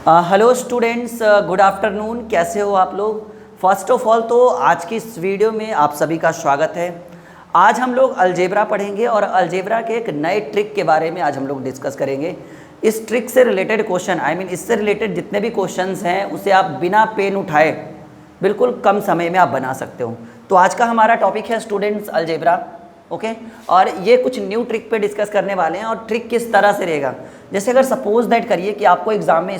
Hello students, good afternoon. कैसे हो आप लोग? फर्स्ट ऑफ ऑल तो आज की इस वीडियो में आप सभी का स्वागत है। आज हम लोग अलजेब्रा पढ़ेंगे और अलजेब्रा के एक नए ट्रिक के बारे में आज हम लोग डिस्कस करेंगे। इस ट्रिक से रिलेटेड क्वेश्चन इससे रिलेटेड जितने भी क्वेश्चंस हैं उसे आप बिना पेन उठाए बिल्कुल कम समय में आप बना सकते हो। तो आज का हमारा टॉपिक है स्टूडेंट्स अलजेब्रा, ओके। और ये कुछ न्यू ट्रिक पे डिस्कस करने वाले हैं। और ट्रिक किस तरह से रहेगा, जैसे अगर सपोज दैट करिए कि आपको एग्जाम में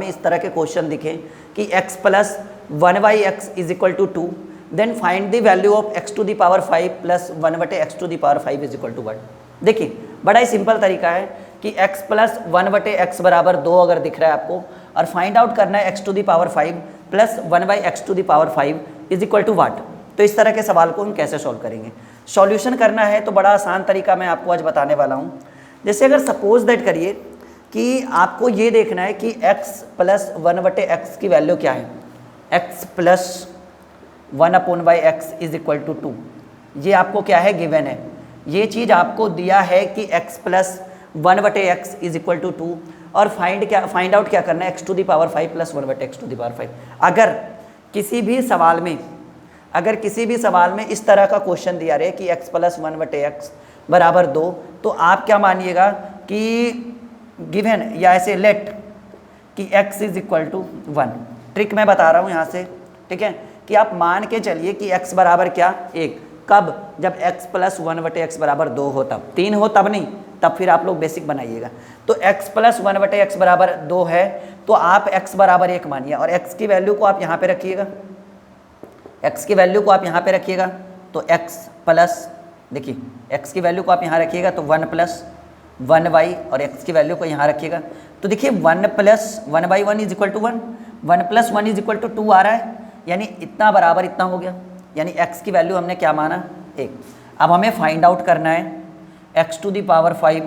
इस तरह के क्वेश्चन दिखे कि x plus 1/x is equal to 2, then find the value of x to the power 5 plus 1/x to the power 5 is equal to 1। देखिए बड़ा ही सिंपल तरीका है कि x प्लस 1/x बराबर 2 अगर दिख रहा है आपको और फाइंड आउट करना है x to the power 5 plus 1/x to the power 5 is equal to what. तो इस तरह के सवाल को हम कैसे सॉल्व करेंगे, सॉल्यूशन करना है तो बड़ा आसान तरीका मैं आपको आज बताने वाला हूँ। जैसे अगर सपोज दैट करिए कि आपको ये देखना है कि x प्लस 1/x की वैल्यू क्या है, x plus 1/x is equal to 2। ये आपको क्या है, गिवन है। ये चीज़ आपको दिया है कि x plus 1/x is equal to 2 और फाइंड आउट क्या करना है, x to the power 5 plus 1/x to the power 5। अगर किसी भी सवाल में इस तरह का क्वेश्चन दिया रहे कि x प्लस 1/x बराबर 2, तो आप क्या मानिएगा कि गिवन या ऐसे लेट कि x is equal to 1। Trick मैं बता रहा हूँ यहाँ से, ठीक है, कि आप मान के चलिए कि x बराबर क्या 1। कब? जब x प्लस 1/x बराबर 2 हो, तब 3 हो तब नहीं, तब फिर आप लोग बेसिक बनाइएगा। तो x प्लस 1/x बराबर 2 है तो आप x बराबर 1 मानिए और x की वैल्यू को आप यहाँ पे रखिएगा, x की वैल्यू को आप यहाँ पे रखिएगा। तो x प्लस, देखिए x की वैल्यू को आप यहाँ रखिएगा तो 1 प्लस 1y और x की वैल्यू को यहाँ रखिएगा। तो देखिए 1 plus 1/1 is equal to 1, 1 plus 1 is equal to 2 आ रहा है, यानी इतना बराबर इतना हो गया, यानी x की वैल्यू हमने क्या माना 1। अब हमें फाइंड आउट करना है x to the power 5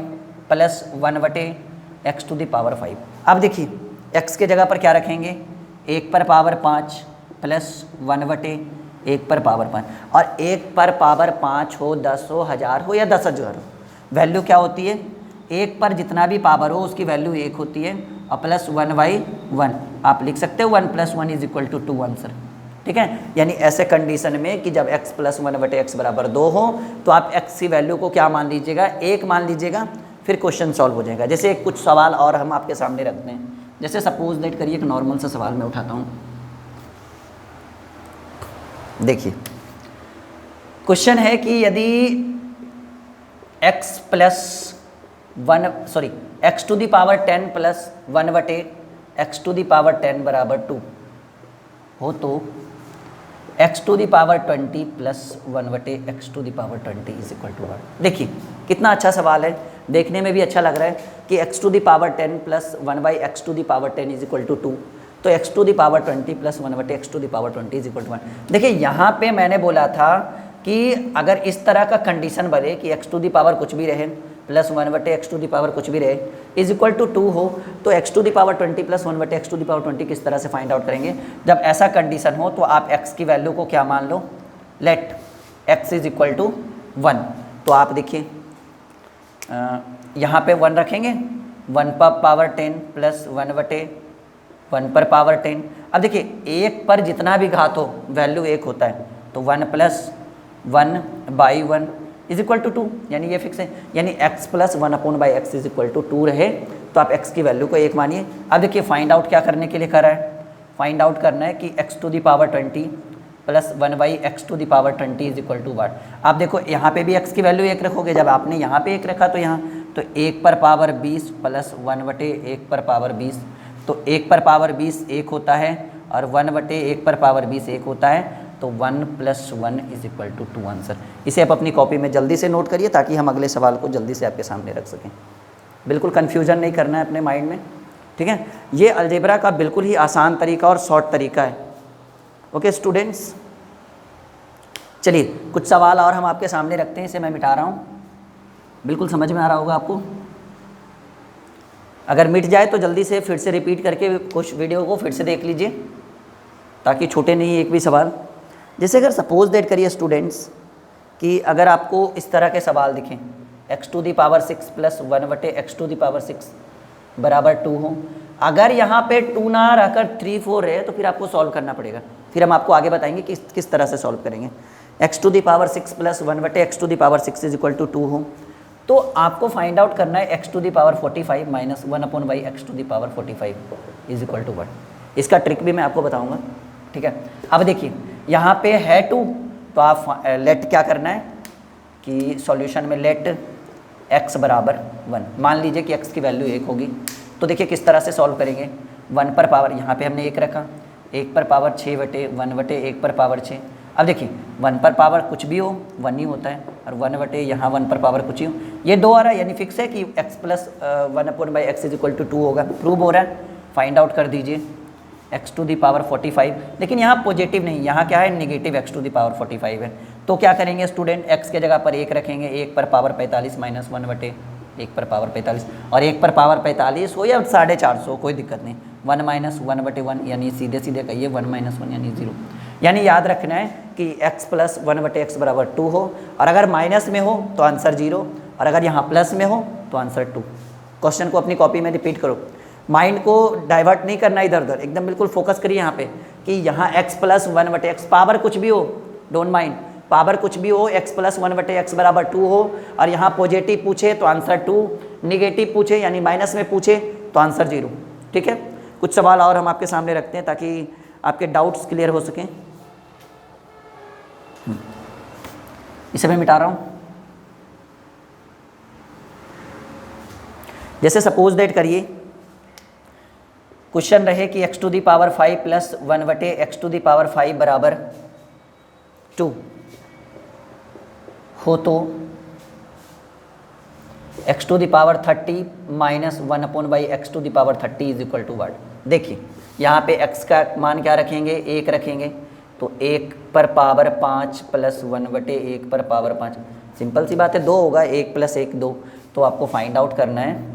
plus 1/x to the power 5। अब देखिए x के जगह पर क्या रखेंगे, 1 पर पावर 5 प्लस 1/1 पर पावर 5। और 1 पर पावर 5 हो, 10 हो, 1000 हो या 10,000 हो, वैल्यू क्या होती है, 1 पर जितना भी पावर हो उसकी वैल्यू 1 होती है और प्लस 1/1 आप लिख सकते हो 1 plus 1 is equal to 2 answer, ठीक है। यानी ऐसे कंडीशन में कि जब x प्लस 1/x बराबर 2 हो तो आप x की वैल्यू को क्या मान लीजिएगा, 1 मान लीजिएगा, फिर क्वेश्चन सॉल्व हो जाएगा। जैसे कुछ सवाल और हम आपके सामने रखते हैं, जैसे सपोज दैट करिए एक नॉर्मल सा सवाल मैं उठाता हूँ। देखिए क्वेश्चन है कि यदि x to the power 10 plus 1/x to the power 10 बराबर 2 हो तो x to the power 20 plus 1/x to the power 20 is equal to 1। देखिए कितना अच्छा सवाल है, देखने में भी अच्छा लग रहा है कि x to the power 10 plus 1/x to the power 10 is equal to 2, तो x to the power 20 plus 1/x to the power 20 is equal to 1। देखिए यहाँ पे मैंने बोला था कि अगर इस तरह का कंडीशन बने कि x टू द पावर कुछ भी रहे plus 1/x to the power कुछ भी रहे इज इक्वल टू 2 हो, तो x to the power 20 plus 1/x to the power 20 किस तरह से फाइंड आउट करेंगे। जब ऐसा कंडीशन हो तो आप x की वैल्यू को क्या मान लो, let x is equal to 1। तो आप देखिए यहाँ पे 1 रखेंगे, 1 पर पावर 10 प्लस 1/1 पर पावर 10। अब देखिए 1 पर जितना भी घात हो वैल्यू 1 होता है, तो 1 प्लस 1/1 इज इक्वल टू 2, यानी ये फिक्स है, यानी x plus 1/x is equal to 2 रहे तो आप x की वैल्यू को 1 मानिए। अब देखिए फाइंड आउट क्या करने के लिए कर रहा है, फाइंड आउट करना है कि x to the power 20 plus 1/x to the power 20 is equal to what. आप देखो यहाँ पे भी x की वैल्यू 1 रखोगे, जब आपने यहाँ पे 1 रखा तो यहाँ तो 1 पर पावर 20 प्लस 1/1 पर पावर 20, तो 1 पर पावर 20 1 होता है और 1/1 पर पावर 20 1 होता है, तो 1 plus 1 is equal to 2 answer. इसे आप अपनी कॉपी में जल्दी से नोट करिए ताकि हम अगले सवाल को जल्दी से आपके सामने रख सकें। बिल्कुल कन्फ्यूजन नहीं करना है अपने माइंड में, ठीक है। ये अलजेब्रा का बिल्कुल ही आसान तरीका और शॉर्ट तरीका है, ओके स्टूडेंट्स। चलिए कुछ सवाल और हम आपके सामने रखते हैं, इसे मैं मिटा रहा हूँ, बिल्कुल समझ में आ रहा होगा आपको। अगर मिट जाए तो जल्दी से फिर से रिपीट करके कुछ वीडियो को फिर से देख लीजिए ताकि छूटे नहीं एक भी सवाल। जैसे अगर सपोज दैट करिए स्टूडेंट्स कि अगर आपको इस तरह के सवाल दिखें x to the power 6 plus 1/x to the power 6 बराबर 2 हो, अगर यहाँ पे 2 ना रहकर 3 4 है तो फिर आपको सॉल्व करना पड़ेगा। फिर हम आपको आगे बताएंगे कि किस तरह से सॉल्व करेंगे। x⁻6 + 1/x⁻6 = 2 हो तो आपको फाइंड आउट करना है x⁻45 - 1/x⁻45 = 1। इसका ट्रिक भी मैं आपको बताऊंगा, ठीक है। अब देखिए यहाँ पे है 2 तो आप लेट क्या करना है कि सॉल्यूशन में लेट x = 1। मान लीजिए कि x की वैल्यू 1 होगी तो देखिए किस तरह से सॉल्व करेंगे। 1 पर पावर यहाँ पे हमने 1 रखा, 1 पर पावर 6/1/1 पर पावर 6। अब देखिए 1 पर पावर कुछ भी हो 1 ही होता है और 1/, यहाँ 1 पर पावर कुछ ही हो, ये 2 आ रहा है यानी फिक्स है कि x + 1/x = 2 होगा। प्रूव हो रहा है, फाइंड आउट कर दीजिए x⁻45। लेकिन यहाँ पॉजिटिव नहीं, यहाँ क्या है नेगेटिव x⁻45 है। तो क्या करेंगे स्टूडेंट, x के जगह पर 1 रखेंगे, 1 पर पावर 45 - 1/1 पर पावर 45, और 1 पर पावर 45 हो या 450 कोई दिक्कत नहीं। 1 - 1/1 यानी सीधे सीधे कहिए 1 - 1 यानी 0। यानी याद रखना है कि x + 1/x = 2 हो, और अगर माइनस में हो तो आंसर 0, और अगर यहाँ प्लस में हो तो आंसर 2। क्वेश्चन को अपनी कॉपी में रिपीट करो, माइंड को डाइवर्ट नहीं करना इधर उधर, एकदम बिल्कुल फोकस करिए यहाँ पे कि यहाँ x + 1/x पावर कुछ भी हो, डोंट माइंड, पावर कुछ भी हो, x + 1/x = 2 हो, और यहाँ पॉजिटिव पूछे तो आंसर 2, निगेटिव पूछे यानी माइनस में पूछे तो आंसर 0। ठीक है, कुछ सवाल और हम आपके सामने रखते हैं ताकि आपके डाउट्स क्लियर हो सकें। इसे मैं मिटा रहा हूँ। जैसे सपोज दैट करिए क्वेश्चन रहे कि x⁵ + 1/x⁵ बराबर 2 हो तो x⁻30 - 1/x⁻30 = 1। देखिए यहाँ पे x का मान क्या रखेंगे, 1 रखेंगे, तो 1 पर पावर 5 + 1/1 पर पावर 5, सिंपल सी बात है 2 होगा, 1 + 1 2। तो आपको फाइंड आउट करना है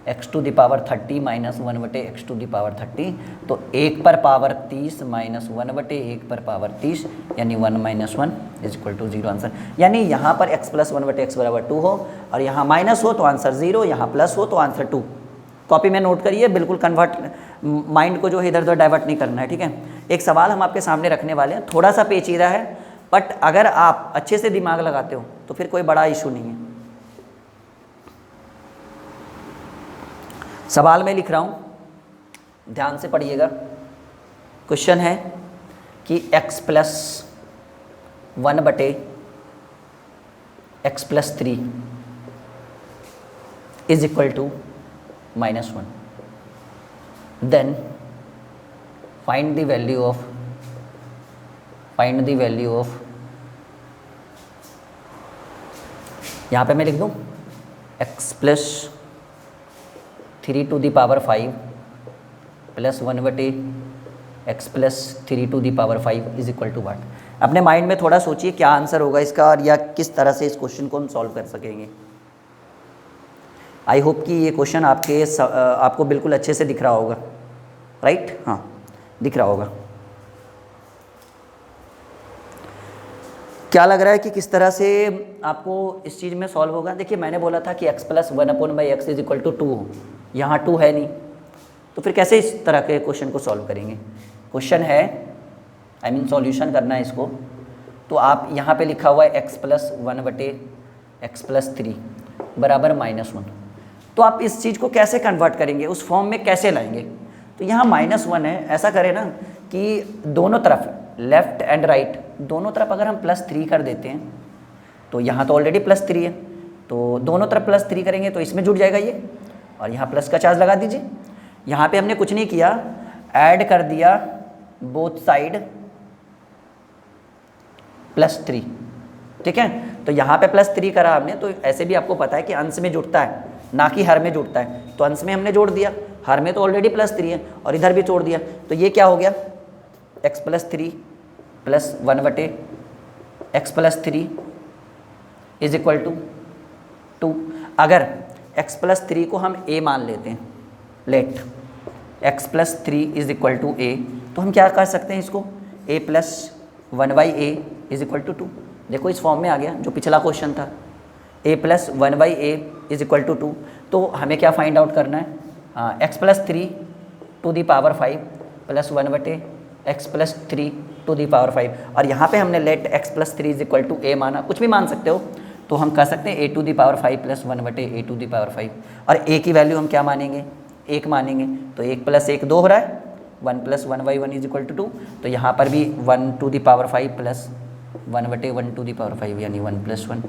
x⁻30 - 1/x⁻30, तो 1 पर पावर 30 - 1/1 पर पावर 30 यानी 1 - 1 = 0 आंसर। यानी यहाँ पर x + 1/x = 2 हो और यहाँ माइनस हो तो आंसर 0, यहाँ प्लस हो तो आंसर 2। कॉपी में नोट करिए, बिल्कुल कन्वर्ट माइंड को जो है इधर उधर डाइवर्ट नहीं करना है, ठीक है। एक सवाल हम आपके सामने रखने वाले हैं, थोड़ा सा पेचीदा है, बट अगर आप अच्छे से दिमाग लगाते हो तो फिर कोई बड़ा इशू नहीं है। सवाल में लिख रहा हूँ, ध्यान से पढ़िएगा। क्वेश्चन है कि x + 1/x + 3 = -1, then find the value of यहाँ पे मैं लिख दूँ x + 3 to the power 5 + 1/x + 3 to the power 5 = 1। अपने माइंड में थोड़ा सोचिए क्या आंसर होगा इसका, और या किस तरह से इस क्वेश्चन को हम सॉल्व कर सकेंगे। आई होप कि ये क्वेश्चन आपको बिल्कुल अच्छे से दिख रहा होगा, राइट? हाँ, दिख रहा होगा। क्या लग रहा है कि किस तरह से आपको इस चीज़ में सॉल्व होगा? देखिए मैंने बोला था कि x + 1/x = 2 हो, यहाँ 2 है नहीं, तो फिर कैसे इस तरह के क्वेश्चन को सॉल्व करेंगे? क्वेश्चन है सॉल्यूशन करना है इसको, तो आप यहाँ पे लिखा हुआ है x + 1/x + 3 बराबर -1। तो आप इस चीज़ को कैसे कन्वर्ट करेंगे, उस फॉर्म में कैसे लाएंगे? तो यहाँ -1 है, ऐसा करें ना कि दोनों तरफ लेफ़्ट एंड राइट दोनों तरफ अगर हम +3 कर देते हैं, तो यहाँ तो ऑलरेडी +3 है, तो दोनों तरफ +3 करेंगे तो इसमें जुड़ जाएगा ये, और यहाँ प्लस का चार्ज लगा दीजिए। यहाँ पे हमने कुछ नहीं किया, ऐड कर दिया बोथ साइड +3, ठीक है। तो यहाँ पे +3 करा हमने, तो ऐसे भी आपको पता है कि अंश में जुड़ता है ना कि हर में जुड़ता है, तो अंश में हमने जोड़ दिया, हर में तो ऑलरेडी +3 है और इधर भी जोड़ दिया, तो ये क्या हो गया x + 3 + 1/x + 3 = 2। अगर x + 3 को हम a मान लेते हैं, लेट x + 3 = a, तो हम क्या कर सकते हैं इसको, a + 1/a = 2। देखो इस फॉर्म में आ गया जो पिछला क्वेश्चन था, a + 1/a = 2। तो हमें क्या फाइंड आउट करना है, x plus 3 to the power 5 plus 1/x plus 3 to the power 5, और यहाँ पे हमने let x plus 3 is equal to a माना, कुछ भी मान सकते हो, तो हम कह सकते हैं a to the power 5 plus 1/a to the power 5, और a की वैल्यू हम क्या मानेंगे, 1 मानेंगे, तो 1 प्लस 1 2 हो रहा है, 1 प्लस 1/1 इज इक्वल टू 2, तो यहाँ पर भी 1 to the power 5 plus 1/1 to the power 5 यानी 1 plus 1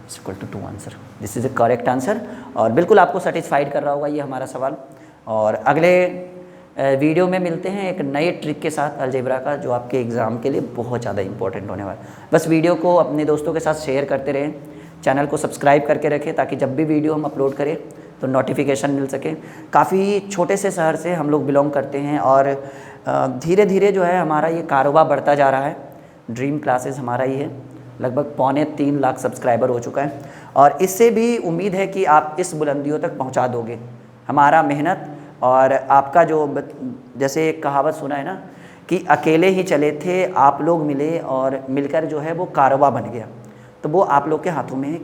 is equal to 2 answer. This is a correct answer, और बिल्कुल आपको सेटिस्फाइड कर रहा होगा ये हमारा सवाल। और अगले वीडियो में मिलते हैं एक नए ट्रिक के साथ अलजेब्रा का, जो आपके एग्ज़ाम के लिए बहुत ज़्यादा इंपॉर्टेंट होने वाला है। बस वीडियो को अपने दोस्तों के साथ शेयर करते रहें, चैनल को सब्सक्राइब करके रखें ताकि जब भी वीडियो हम अपलोड करें तो नोटिफिकेशन मिल सके। काफ़ी छोटे से शहर से हम लोग बिलोंग करते हैं, और धीरे धीरे जो है हमारा ये कारोबार बढ़ता जा रहा है। ड्रीम क्लासेस हमारा ही है, लगभग 2.25 लाख सब्सक्राइबर हो चुका है, और इससे भी उम्मीद है कि आप इस बुलंदियों तक पहुंचा दोगे। हमारा मेहनत और आपका जो, जैसे एक कहावत सुना है ना कि अकेले ही चले थे आप लोग मिले और मिलकर जो है वो कारोबार बन गया, तो वो आप लोग के हाथों में है